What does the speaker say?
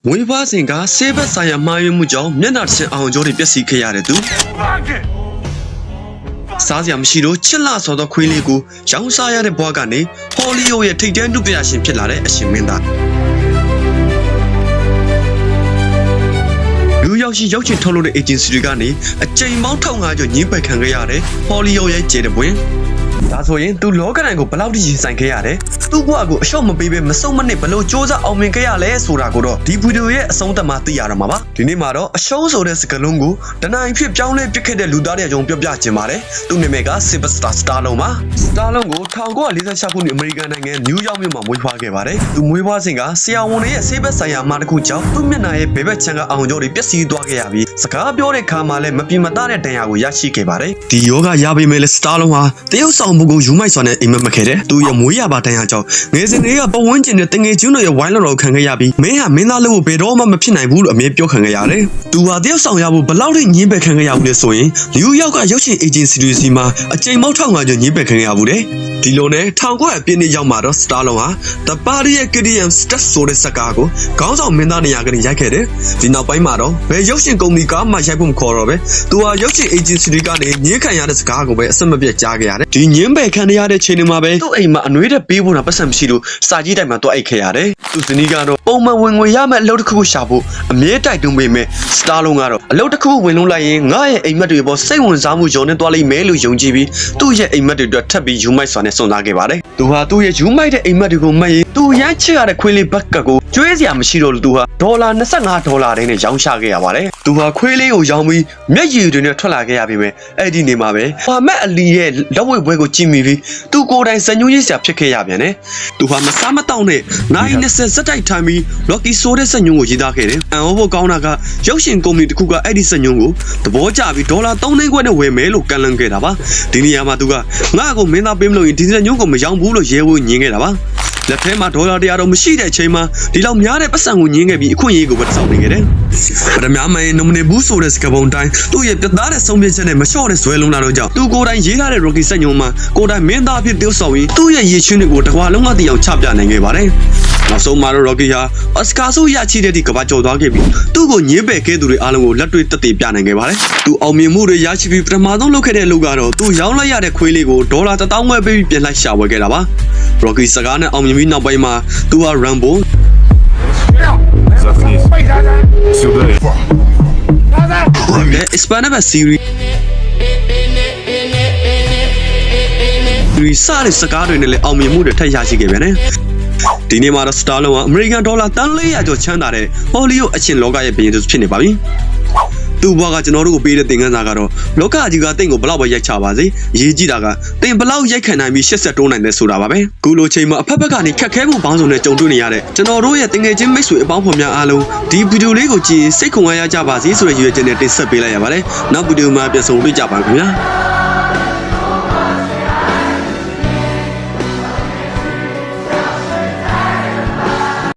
မွေးဖွားစဉ်ကဆေးဘက်ဆိုင်ရာမှားယွင်းမှုကြောင့်မျက်နှာတစ်ချင်းအောင်ကျော်တွေပျက်စီးခဲ့ရတဲ့သူစားစရာမရှိတော့ချစ်လာဆိုသောခွေးလေးကိုရောင်းစားရတဲ့ဘဝကနေဟော်လီဝုဒ်ရဲ့ထိပ်တန်းဒုတိယရှင်ဖြစ်လာတဲ့အရှင်မင်းသားလူရောက်ရှိရောက်ချင်ထုတ်လုပ်တဲ့ agency တွေကနေအကြိမ်ပေါင်း1500ကျော်ညှင်းပယ်ခံခဲ့ရတဲ့ဟော်လီဝုဒ်ရဲ့ကျေတဲ့ပွင့်ဒါဆိုရင်သူလောကတိုင်းကိုဘယ်လောက်ထိရင်ဆိုင်ခဲ့ရတယ်သူ့ဘဝကိုအလျှော့မပေးဘဲမစုံမနစ်ဘလို့စ조사အောင်မြင်ခဲ့ရလဲဆိုတာကိုတော့ဒီဗီဒီယိုရဲ့အဆုံးသတ်မှာသိရတော့မှာပါဒီနေ့မှာတော့အရှုံးဆိုတဲ့စကားလုံးကိုတနိုင်ဖြစ်ပြောင်းလဲပစ်ခဲ့တဲ့လူသားတွေအကြောင်းပြောပြခြင်းပါတယ်သူ့နာမည်က Sylvester Stallone ပါStalloneကို1946ခုနှစ်အမေရိကန်နိုင်ငံနယူးယောက်မြို့မှာမွေးဖွားခဲ့ပါတယ်သူမွေးဖွားစဉ်ကဆရာဝန်တွေရဲ့ဆေးဘက်ဆိုင်ရာမှာတစ်ခုကြောင့်သူ့မျက်နှာရဲ့ဘဲဘက်ချမ်းကအောင်ကျော်တွေပျက်စီးသွားခဲ့ရပြီးစကားပြောတဲ့ခါမှာလည်းမပြင်းမသားတဲ့ဒဏ်ရာကိုရရှိခဲ့ပါတယ်ဒီယောဂရပေမဲ့လည်း Stallone ဟာတရုတ်ဆောင်မှုကိုယူမိုက်စွာနဲ့အိမ်မက်မခဲ့တဲ့သူရဲ့မွေးရပါတန်ရာကြောင့်ငယ်စဉ်တွေကပဝန်းကျင်နဲ့တငယ်ချင်းတို့ရဲ့ဝိုင်းလော်တော်ခံခဲ့ရပြီးမင်းဟာမင်းသားလို့ဘယ်တော့မှမဖြစ်နိုင်ဘူးလို့အမြဲပြောခံခဲ့ရတယ်။သူဟာတရုတ်ဆောင်ရဖို့ဘလောက်ထိညှင်းပယ်ခံခဲ့ရဘူးလဲဆိုရင်နယူးယောက်ကရုပ်ရှင် agency တွေစီမှာအကြိမ်ပေါင်း1500ကျော်ညှင်းပယ်ခံခဲ့ရဘူးတဲ့။ဒီလိုနဲ့1900ပြည့်နှစ်ရောက်မှာတော့ Stallone ဟာ The Party at KTM Stats ဆိုတဲ့စကားကိုခေါင်းဆောင်မင်းသားနေရာကနေရိုက်ခဲ့တယ်။ဒီနောက်ပိုင်းမှာတော့ဘယ်ရုပ်ရှင်ကုမ္ပဏီကမှရိုက်ဖို့မခေါ်တော့ပဲသူဟာရုပ်ရှင် agency တွေကနေညှင်းခံရတဲ့စကားကိုပဲအဆက်မပြတ်ကြားခဲ့ရတယ်။ဒီညှင်းပယ်ခံရတဲ့ချိန်မှာပဲသူ့အိမ်မှာအနှွေးတဲ့ပေးဖို့တာပတ်စံမရှိလို့စာကြီးတိုင်းမှာတွားအိတ်ခဲ့ရတယ်။သူဇနီးကတော့ပုံမှန်ဝင်ငွေရမယ့်အလုပ်တစ်ခုကိုရှာဖို့အမြဲတိုက်တွန်းပေးမယ်။ Stalloneကတော့အလုပ်တစ်ခုဝင်လုံးလိုက်ရင်ငါရဲ့အိမ်မက်တွေပေါ်စိတ်ဝင်စားမှုကြောင့်နဲ့တွားလိုက်မယ်လို့ယုံကြည်ပြီးသူ့ရဲ့အိမ်မက်တွေအတွက်ထပ်ပြီးယူမိုက်စွာနဲ့စွန့်စားခဲ့ပါတယ်။သူဟာသူ့ရဲ့ယူမိုက်တဲ့အိမ်မက်တွေကိုမှတ်ရင်သူရမ်းချစ်ရတဲ့ခွေးလေးဘက်ကကိုကျွေးစရာမရှိတော့လို့သူဟာဒေါ်လာ$25တိုင်းနဲ့ရောင်းချခဲ့ရပါတယ်။သူဟာခွေးလေးကိုရောင်းပြီးမျက်ရည်တွေနဲ့ထွက်လာခဲ့ရပြီပဲ။အဲ့ဒီနေမှာပဲဟာမက်အလီရဲ့လက်ဝဲပွဲကိုကြည့်မိပြီးသူကိုယ်တိုင်စံညွှန်းရေးစရာဖြစ်ခဲ့ရပြန်တယ်။သူဟာမစားမတောက်နဲ့နိုင်20စက်တိုက်ထိုင်ပြီး Rocky ဆိုတဲ့စံညွှန်းကိုရေးသားခဲ့တယ်။အန်ဟောဖို့ကောင်းတာကရုပ်ရှင်ကုမ္ပဏီတစ်ခုကအဲ့ဒီစံညွှန်းကိုသဘောကျပြီးဒေါ်လာ3သိန်းခွဲနဲ့ဝယ်မယ်လို့ကန့်လန့်ခဲ့တာပါ။ဒီနေရာမှာသူကငါ့ကိုမင်းသားပေးမလို့ရင်ဒီစံညွှန်းကိုမရောင်းဘူးလို့ရဲဝံ့ညင်းခဲ့တာပါ။လက်ထဲမှာဒေါ်လာ100တော့မရှိတဲ့အချိန်မှာဒီလောက်များတဲ့ပတ်စံကိုညင်းခဲ့ပြီးအခွင့်အရေးကိုပဲစောင့်နေခဲ့တယ်။ဒါများမင်းနမနေဘူးဆိုတဲ့စကားပုံတိုင်းသူ့ရဲ့ပြတ်သားတဲ့ဆုံးဖြတ်ချက်နဲ့မလျှော့တဲ့ဇွဲလုံးလာတော့ကြောင့်သူကိုယ်တိုင်ရေးထားတဲ့ Rocky စံညွှန်းမှာကိုယ်တိုင်မင်းသားဖြစ်tiêuဆောင်ပြီးသူ့ရဲ့ရည်ချွန်းတွေကိုတစ်ခွာလုံးကတည်အောင်ချပြနိုင်ခဲ့ပါတယ်။နောက်ဆုံးမှာတော့ Rocky ဟာအော်စကာဆုရရှိတဲ့ဒီကမ္ဘာကျော်သွားခဲ့ပြီးသူ့ကိုညင်းပယ်ခဲ့သူတွေအားလုံးကိုလက်တွေ့တက်တည်ပြနိုင်ခဲ့ပါတယ်။သူအောင်မြင်မှုတွေရရှိပြီးပထမဆုံးလုပ်ခဲ့တဲ့အလုပ်ကတော့သူရောင်းလိုက်ရတဲ့ခွေးလေးကိုဒေါ်လာ1000ဝယ်ပေးပြီးပြန်လိုက်ရှာဝယ်ခဲ့တာပါ။ Rocky စကားနဲ့အောင်မြင်ပြီးနောက်ပိုင်းမှာသူဟာ Rambo Hispanic series စားတဲ့စကားတွေနဲ့လည်းအောင်မြင်မှုတွေထပ်ရရှိခဲ့ပြန်တယ်။ဒီနေ့မှာတော့ Stallone ကအမေရိကန်ဒေါ်လာ$400ကျော်ချမ်းသာတဲ့ဟော်လီဝုဒ်အချင်းလောကရဲ့ဘုရင်သူဖြစ်နေပါပြီ။သူ့ဘဝကကျွန်တော်တို့ကိုပေးတဲ့သင်ခန်းစာကတော့လောကကြီးကတင့်ကိုဘလောက်ပဲရိုက်ချပါစေအရေးကြီးတာကတင်ဘလောက်ရိုက်ခံနိုင်ပြီးရှက်ဆက်တိုးနိုင်တယ်ဆိုတာပါပဲခုလိုချိန်မှာအဖက်ဖက်ကနေခက်ခဲမှုပေါင်းစုံနဲ့ကြုံတွေ့နေရတဲ့ကျွန်တော်တို့ရဲ့တင်ငယ်ချင်းမိတ်ဆွေအပေါင်းဖော်များအားလုံးဒီဗီဒီယိုလေးကိုကြည့်စိတ်ခုံအားရကြပါစေဆိုတဲ့ရည်ရွယ်ချက်နဲ့တင်ဆက်ပေးလိုက်ရပါတယ်နောက်ဗီဒီယိုမှာပြန်ဆုံတွေ့ကြပါခင်ဗျာ